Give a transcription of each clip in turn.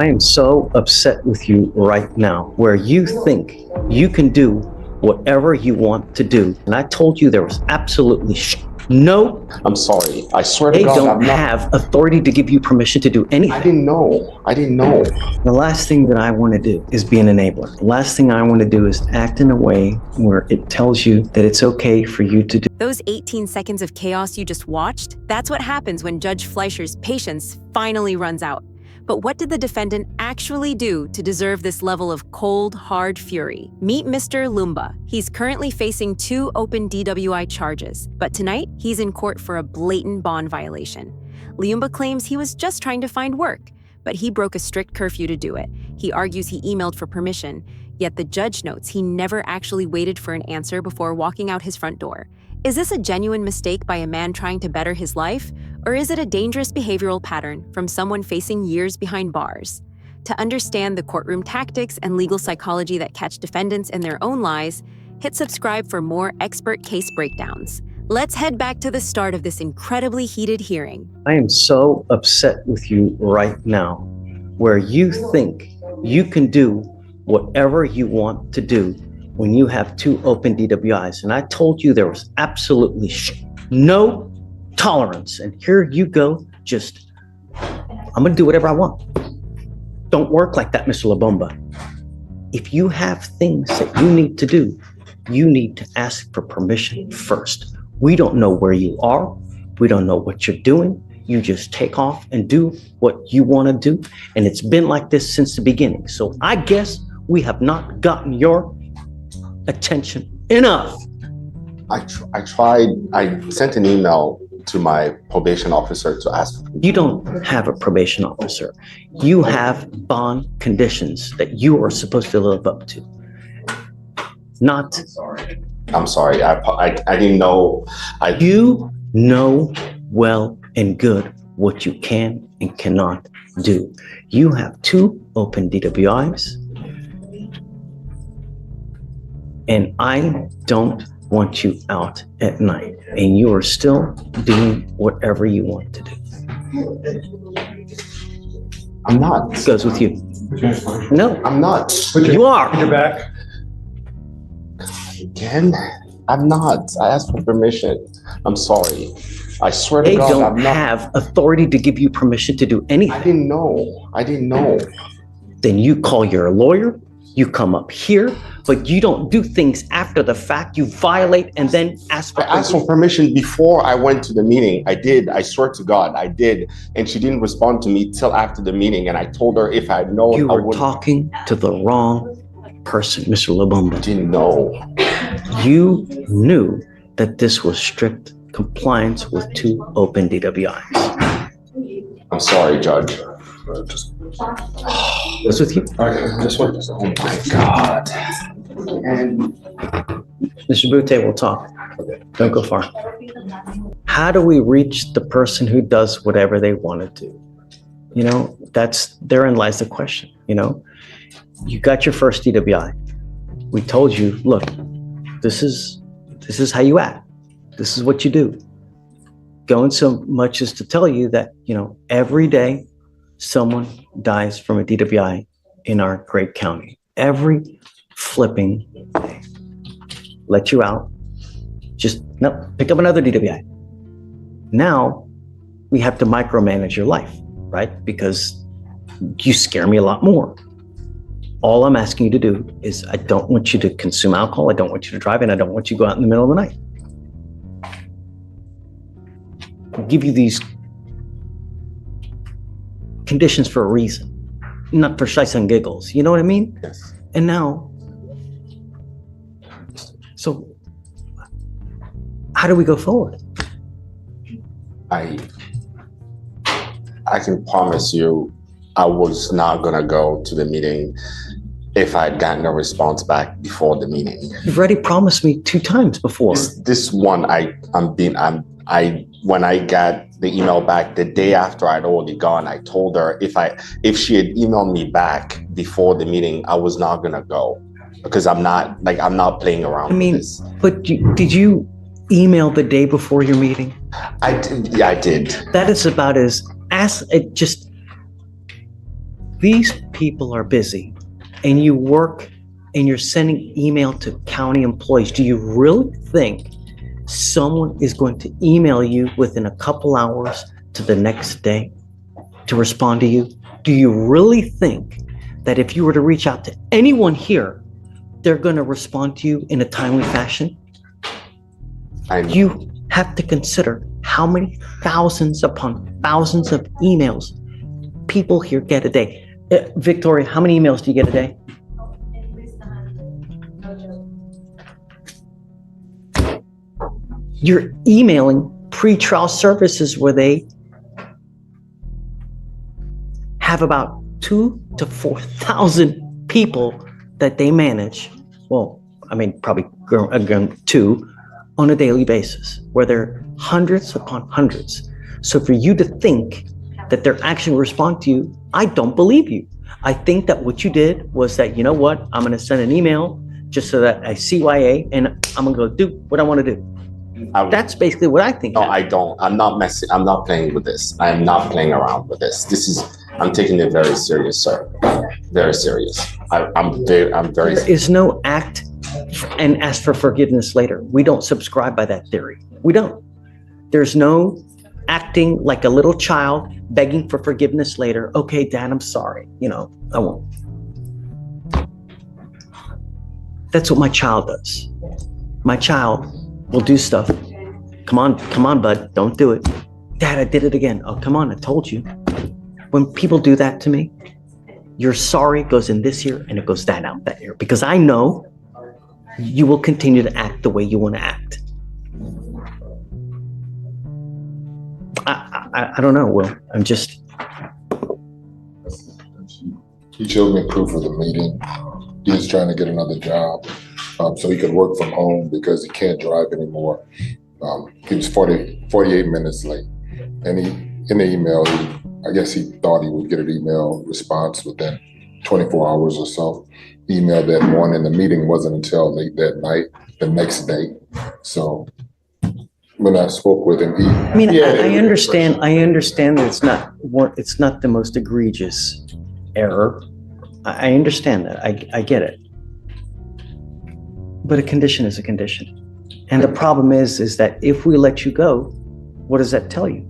I am so upset with you right now, where you think you can do whatever you want to do. And I told you there was absolutely no. I'm sorry. I swear to They God, don't have authority to give you permission to do anything. I didn't know. The last thing that I want to do is be an enabler. The last thing I want to do is act in a way where it tells you that it's okay for you to do. Those 18 seconds of chaos you just watched, that's what happens when Judge Fleischer's patience finally runs out. But what did the defendant actually do to deserve this level of cold, hard fury? Meet Mr. Lumba. He's currently facing 2 open DWI charges, but tonight he's in court for a blatant bond violation. Lumba claims he was just trying to find work, but he broke a strict curfew to do it. He argues he emailed for permission, yet the judge notes he never actually waited for an answer before walking out his front door. Is this a genuine mistake by a man trying to better his life? Or is it a dangerous behavioral pattern from someone facing years behind bars? To understand the courtroom tactics and legal psychology that catch defendants in their own lies, hit subscribe for more expert case breakdowns. Let's head back to the start of this incredibly heated hearing. I am so upset with you right now, where you think you can do whatever you want to do when you have 2 open DWIs. And I told you there was absolutely no tolerance. And here you go, I'm gonna do whatever I want. Don't work like that, Mr. Labomba. If you have things that you need to do, you need to ask for permission first. We don't know where you are. We don't know what you're doing. You just take off and do what you want to do. And it's been like this since the beginning. So I guess we have not gotten your attention enough. I sent an email to my probation officer to ask. You don't have a probation officer. You have bond conditions that you are supposed to live up to. Not. I'm sorry. I didn't know. You know well and good what you can and cannot do. You have 2 open DWIs. And I don't want you out at night, and you are still doing whatever you want to do. I'm not. It goes with you. No, I'm not. you are. You're back. Again? I'm not. I asked for permission. I'm sorry. I swear to They God, don't I'm not. have authority to give you permission to do anything. I didn't know. Then you call your lawyer, you come up here, but you don't do things after the fact. You violate and then ask for I asked for permission before I went to the meeting. I did. I swear to God, I did. And she didn't respond to me till after the meeting. And I told her if I had known, You I were would. talking to the wrong person, Mr. Labumba. I didn't know. You knew that this was strict compliance with 2 open DWIs. I'm sorry, Judge. What's with you? Okay, this one. Oh my God. And Mr. Butte will talk. Don't go far. How do we reach the person who does whatever they want to do? You know, therein lies the question. You know, you got your first DWI. We told you, look, this is how you act. This is what you do. Going so much as to tell you that, you know, every day someone dies from a DWI in our great county. Every flipping day. Let you out. Just pick up another DWI. Now we have to micromanage your life, right? Because you scare me a lot more. All I'm asking you to do is I don't want you to consume alcohol. I don't want you to drive, and I don't want you to go out in the middle of the night. I'll give you these conditions for a reason, not for shites and giggles. You know what I mean? yes. And now, so how do we go forward? I can promise you I was not gonna go to the meeting if I had gotten a response back before the meeting. You've already promised me 2 times before. This one, when I got the email back the day after I'd already gone, I told her if she had emailed me back before the meeting, I was not gonna go because I'm not playing around. I mean, with this. but did you email the day before your meeting? I did. Yeah, I did. That is about as just these people are busy and you work and you're sending email to county employees, do you really think someone is going to email you within a couple hours to the next day to respond to you? Do you really think that if you were to reach out to anyone here, they're going to respond to you in a timely fashion? You have to consider how many thousands upon thousands of emails people here get a day. Victoria, how many emails do you get a day? At least 100. No joke. You're emailing pretrial services where they have about 2,000 to 4,000 people that they manage. Well, I mean, probably again, 2 on a daily basis, where they're hundreds upon hundreds. So for you to think that they're actually respond to you, I don't believe you. I think that what you did was that, you know what, I'm going to send an email just so that I CYA and I'm going to go do what I want to do. That's basically what I think. No, I don't. I'm not messing. I'm not playing with this. I'm not playing around with this. I'm taking it very serious, sir. Very serious. I'm very. There is no act and ask for forgiveness later. We don't subscribe by that theory. We don't. There's no acting like a little child begging for forgiveness later. Okay, Dad, I'm sorry. I won't. That's what my child does. My child will do stuff. Come on, bud, don't do it. Dad, I did it again. Oh, come on, I told you. When people do that to me, your sorry goes in this ear and it goes out that ear, because I know you will continue to act the way you want to act. I don't know, Will. I'm just... He showed me proof of the meeting. He was trying to get another job so he could work from home because he can't drive anymore. He was 48 minutes late. And in the email, I guess he thought he would get an email response within 24 hours or so. He emailed that morning. The meeting wasn't until late that night, the next day. So when I spoke with him, I understand that it's not the most egregious error. I understand that. I get it. But a condition is a condition. And the problem is that if we let you go, what does that tell you?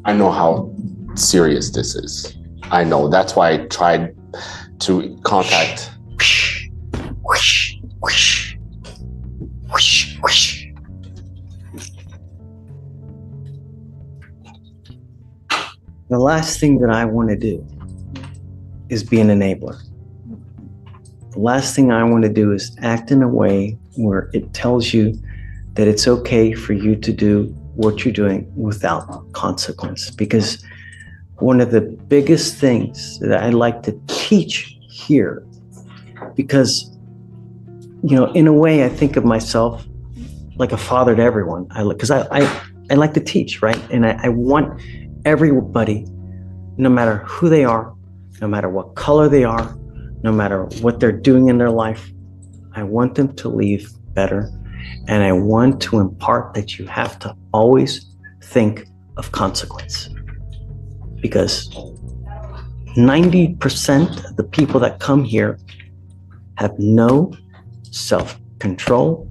I know how serious this is. I know. That's why I tried to contact. The last thing that I want to do is be an enabler. The last thing I want to do is act in a way where it tells you that it's okay for you to do what you're doing without consequence. Because one of the biggest things that I like to teach here, because, in a way I think of myself like a father to everyone. I like to teach, right? And I want everybody, no matter who they are, no matter what color they are, no matter what they're doing in their life, I want them to leave better. And I want to impart that you have to always think of consequence. Because 90% of the people that come here have no self-control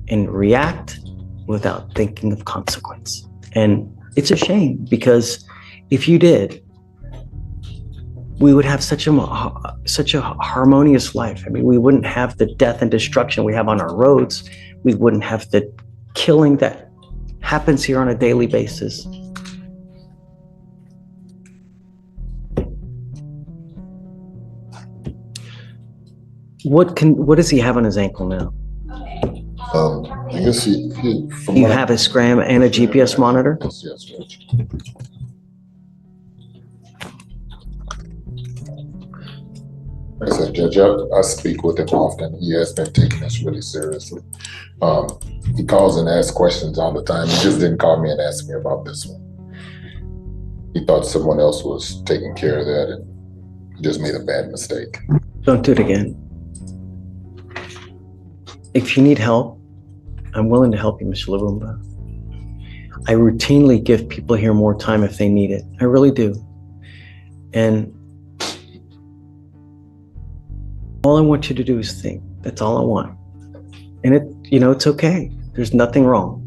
and react without thinking of consequence. And it's a shame, because if you did, we would have such a harmonious life. I mean, we wouldn't have the death and destruction we have on our roads. We wouldn't have the killing that happens here on a daily basis. What does he have on his ankle now? I guess he from Do you what have a scram and a GPS monitor? Yes, Judge. Like I said, Judge, I speak with him often. He has been taking this really seriously. He calls and asks questions all the time. He just didn't call me and ask me about this one. He thought someone else was taking care of that, and he just made a bad mistake. Don't do it again. If you need help, I'm willing to help you, Mr. Lubumba. I routinely give people here more time if they need it. I really do. And All I want you to do is think. That's all I want. And it's okay. There's nothing wrong.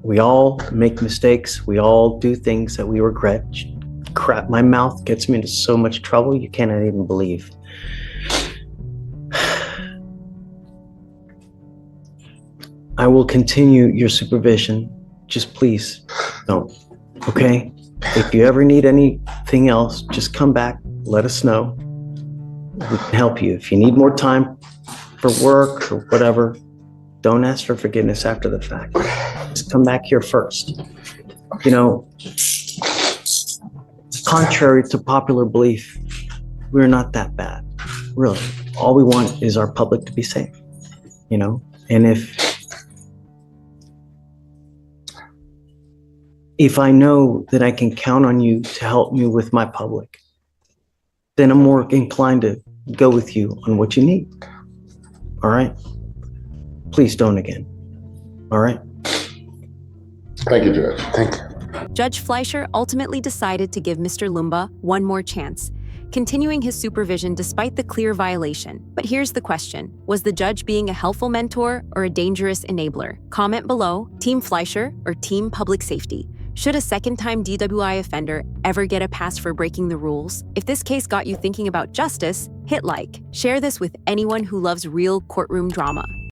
We all make mistakes. We all do things that we regret. Crap, my mouth gets me into so much trouble you cannot even believe. I will continue your supervision. Just please don't. Okay? If you ever need anything else, just come back. Let us know. We can help you. If you need more time for work or whatever, don't ask for forgiveness after the fact. Just come back here first. Contrary to popular belief, we're not that bad. Really. All we want is our public to be safe. And if I know that I can count on you to help me with my public, then I'm more inclined to go with you on what you need. All right? Please don't again. All right? Thank you, Judge. Thank you. Judge Fleischer ultimately decided to give Mr. Lumba one more chance, continuing his supervision despite the clear violation. But here's the question. Was the judge being a helpful mentor or a dangerous enabler? Comment below, Team Fleischer or Team Public Safety. Should a second-time DWI offender ever get a pass for breaking the rules? If this case got you thinking about justice, hit like. Share this with anyone who loves real courtroom drama.